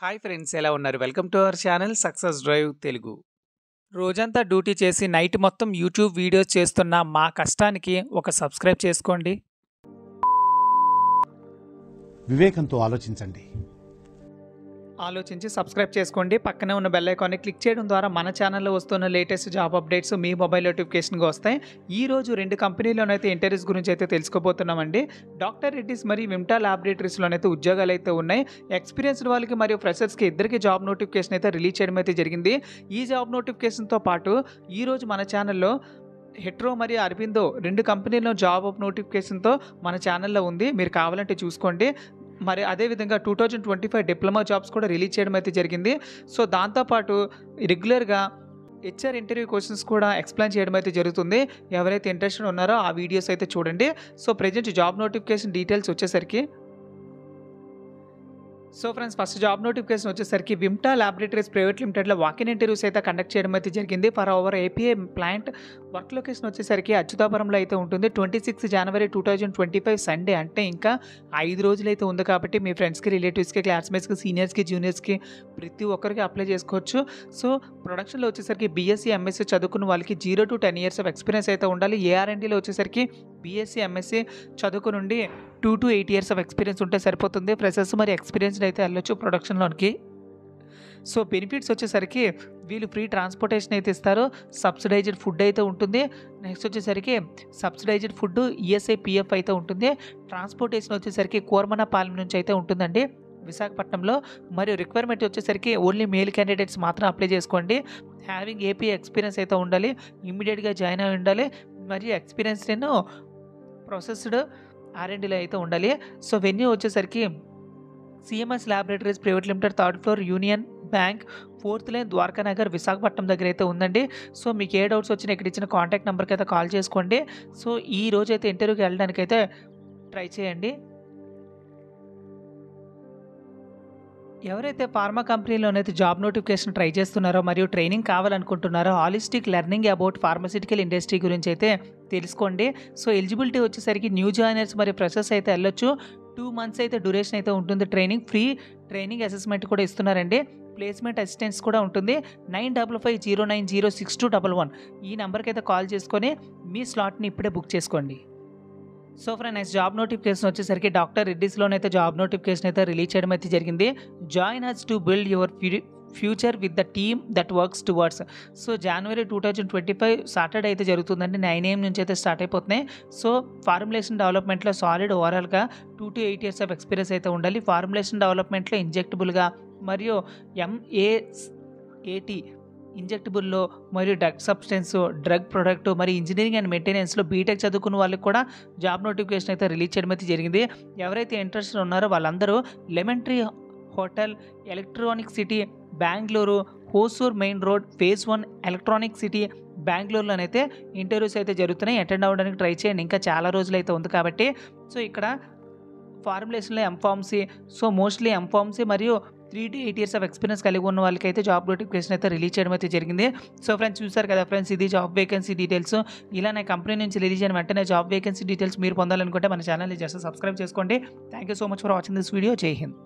Hi friends, ఎలా ఉన్నారు? Welcome to our channel success drive Telugu. రోజంతా డ్యూటీ చేసి నైట్ మొత్తం యూట్యూబ్ వీడియోస్ చేస్తున్న మా కష్టానికి ఒక సబ్స్క్రైబ్ చేసుకోండి. వివేకంతో ఆలోచించండి. ఆలోచించి సబ్స్క్రైబ్ చేసుకోండి. పక్కనే ఉన్న బెల్ ఐకాన్ని క్లిక్ చేయడం ద్వారా మన ఛానల్లో వస్తున్న లేటెస్ట్ జాబ్ అప్డేట్స్ మీ మొబైల్ నోటిఫికేషన్గా వస్తాయి. ఈ రోజు 2 కంపెనీలోనైతే ఇంటర్వ్యూస్ గురించి అయితే తెలుసుకోబోతున్నామండి. డాక్టర్ రెడ్డిస్ మరియు విమ్టా ల్యాబొరేటరీస్లోనైతే ఉద్యోగాలు అయితే ఉన్నాయి. ఎక్స్పీరియన్స్డ్ వాళ్ళకి మరియు ఫ్రెషర్స్కి ఇద్దరికి జాబ్ నోటిఫికేషన్ అయితే రిలీజ్ చేయడం అయితే జరిగింది. ఈ జాబ్ నోటిఫికేషన్తో పాటు ఈరోజు మన ఛానల్లో హెట్రో మరియు అరబిందో 2 కంపెనీల్లో జాబ్ నోటిఫికేషన్తో మన ఛానల్లో ఉంది. మీరు కావాలంటే చూసుకోండి. మరి అదేవిధంగా 2025 డిప్లొమా జాబ్స్ కూడా రిలీజ్ చేయడం అయితే జరిగింది. సో దాంతోపాటు రెగ్యులర్గా హెచ్ఆర్ ఇంటర్వ్యూ క్వశ్చన్స్ కూడా ఎక్స్ప్లెయిన్ చేయడం అయితే జరుగుతుంది. ఎవరైతే ఇంట్రెస్టెడ్ ఉన్నారో ఆ వీడియోస్ అయితే చూడండి. So present job notification details వచ్చేసరికి ఫ్రెండ్స్, ఫస్ట్ జాబ్ నోటిఫికేషన్ వచ్చేసరికి విమ్టా ల్యాబొరేటరీస్ ప్రైవేట్ లిమిటెడ్లో వాకిన్ ఇంటర్వ్యూస్ అయితే కండక్ట్ చేయడం అయితే జరిగింది. For our API plant work location వచ్చేసరికి అచ్యుతాపురంలో అయితే ఉంటుంది. 26 జనవరి 2025 సండే, అంటే ఇంకా 5 రోజులు అయితే ఉంది. కాబట్టి మీ ఫ్రెండ్స్కి, రిలేటివ్స్కి, క్లాస్మేట్స్కి, సీనియర్స్కి, జూనియర్స్కి ప్రతి ఒక్కరికి అప్లై చేసుకోవచ్చు. సో ప్రొడక్షన్లో వచ్చేసరికి బీఎస్సీ, ఎంఎస్సీ చదువుకున్న వాళ్ళకి 0 to 10 years ఆఫ్ ఎక్స్పీరియన్స్ అయితే ఉండాలి. ఏఆర్ఎండీలో వచ్చేసరికి బీఎస్సీ, ఎంఎస్సీ చదువుకునుండి 2 to 8 years ఆఫ్ ఎక్స్పీరియన్స్ ఉంటే సరిపోతుంది. ఫ్రెషర్స్ మరి ఎక్స్పీరియన్స్డ్ అయితే వెళ్ళొచ్చు ప్రొడక్షన్లోనికి. సో బెనిఫిట్స్ వచ్చేసరికి వీళ్ళు ఫ్రీ ట్రాన్స్పోర్టేషన్ అయితే ఇస్తారు. సబ్సిడైజ్డ్ ఫుడ్ అయితే ఉంటుంది. నెక్స్ట్ వచ్చేసరికి సబ్సిడైజ్డ్ ఫుడ్, ఈఎస్ఐ, పిఎఫ్ అయితే ఉంటుంది. ట్రాన్స్పోర్టేషన్ వచ్చేసరికి కోర్మనాపాలెం నుంచి అయితే ఉంటుందండి, విశాఖపట్నంలో. మరియు రిక్వైర్మెంట్ వచ్చేసరికి ఓన్లీ మేల్ క్యాండిడేట్స్ మాత్రం అప్లై చేసుకోండి. హ్యావింగ్ ఏపీ ఎక్స్పీరియన్స్ అయితే ఉండాలి. ఇమ్మీడియట్గా జాయిన్ అయి ఉండాలి. మరియు ఎక్స్పీరియన్స్ నేను ప్రాసెస్డ్ ఆర్ఎండ్లో అయితే ఉండాలి. సో వెన్యూ వచ్చేసరికి CMS laboratories private limited, 3rd floor union bank, 4th lane, Dwarakanagar, Visakhapatnam దగ్గర అయితే ఉందండి. సో మీకు ఏ డౌట్స్ వచ్చినా ఇక్కడ ఇచ్చిన కాంటాక్ట్ నెంబర్కి అయితే కాల్ చేసుకోండి. సో ఈ రోజు అయితే ఇంటర్వ్యూకి వెళ్ళడానికి అయితే ట్రై చేయండి. ఎవరైతే ఫార్మా కంపెనీలోనైతే జాబ్ నోటిఫికేషన్ ట్రై చేస్తున్నారో మరియు ట్రైనింగ్ కావాలనుకుంటున్నారో holistic learning about pharmaceutical industry గురించి అయితే తెలుసుకోండి. సో ఎలిజిబిలిటీ వచ్చేసరికి న్యూ జాయినర్స్ మరియు ఫ్రెషర్స్ అయితే వెళ్ళొచ్చు. 2 months అయితే డ్యూరేషన్ అయితే ఉంటుంది. ఫ్రీ ట్రైనింగ్ అసెస్మెంట్ కూడా ఇస్తున్నారండి. ప్లేస్మెంట్ అసిస్టెన్స్ కూడా ఉంటుంది. 9550906211 ఈ నెంబర్కి అయితే కాల్ చేసుకొని మీ స్లాట్ని ఇప్పుడే బుక్ చేసుకోండి. సో ఫ్రెండ్స్, జాబ్ నోటిఫికేషన్ వచ్చేసరికి డాక్టర్ రెడ్డిస్లోనైతే జాబ్ నోటిఫికేషన్ అయితే రిలీజ్ చేయడం అయితే జరిగింది. Join us to build your future with the team that works towards. So జనవరి 2025 సాటర్డే అయితే జరుగుతుందండి. 9 AM నుంచి అయితే స్టార్ట్ అయిపోతున్నాయి. సో ఫార్ములేషన్ డెవలప్మెంట్లో సాలిడ్ ఓవరాల్గా 2 to 8 years ఆఫ్ ఎక్స్పీరియన్స్ అయితే ఉండాలి. ఫార్ములేషన్ డెవలప్మెంట్లో ఇంజెక్టబుల్గా మరియు ఎంఏఏటి ఇంజెక్టబుల్లో మరియు డ్రగ్ సబ్స్టెన్స్, డ్రగ్ ప్రొడక్ట్ మరియు ఇంజనీరింగ్ అండ్ మెయింటెనెన్స్లో బీటెక్ చదువుకున్న వాళ్ళకి కూడా జాబ్ నోటిఫికేషన్ అయితే రిలీజ్ చేయడం అయితే జరిగింది. ఎవరైతే ఇంట్రెస్టెడ్ ఉన్నారో వాళ్ళందరూ lemon tree hotel, electronic city, Bengaluru, Hosur main road, phase 1 electronic city, బెంగళూరులోనైతే ఇంటర్వ్యూస్ అయితే జరుగుతున్నాయి. అటెండ్ అవ్వడానికి ట్రై చేయండి. ఇంకా చాలా రోజులు అయితే ఉంది కాబట్టి. సో ఇక్కడ ఫార్ములేషన్లో ఎంఫార్మసీ, సో మోస్ట్లీ ఎంఫార్మసీ మరియు 3 to 8 years ఆఫ్ ఎక్స్పీరియన్స్ కలిగి ఉన్న వాళ్ళకైతే జాబ్ నోటిఫికేషన్ అయితే రిలీజ్ చేయడం అయితే జరిగింది. సో ఫ్రెండ్స్, చూసారు కదా ఫ్రెండ్స్, ఇది జాబ్ వేకెన్సీ డీటెయిల్స్. ఇలా నా కంపెనీ నుంచి రిలీజ్ అయిన వెంటనే జాబ్ వేకెన్సీ డీటెయిల్స్ మీరు పొందాలనుకుంటే మన ఛానల్ని జస్ట్ సబ్స్క్రైబ్ చేసుకోండి. Thank you so much for watching this video. జై హింద్.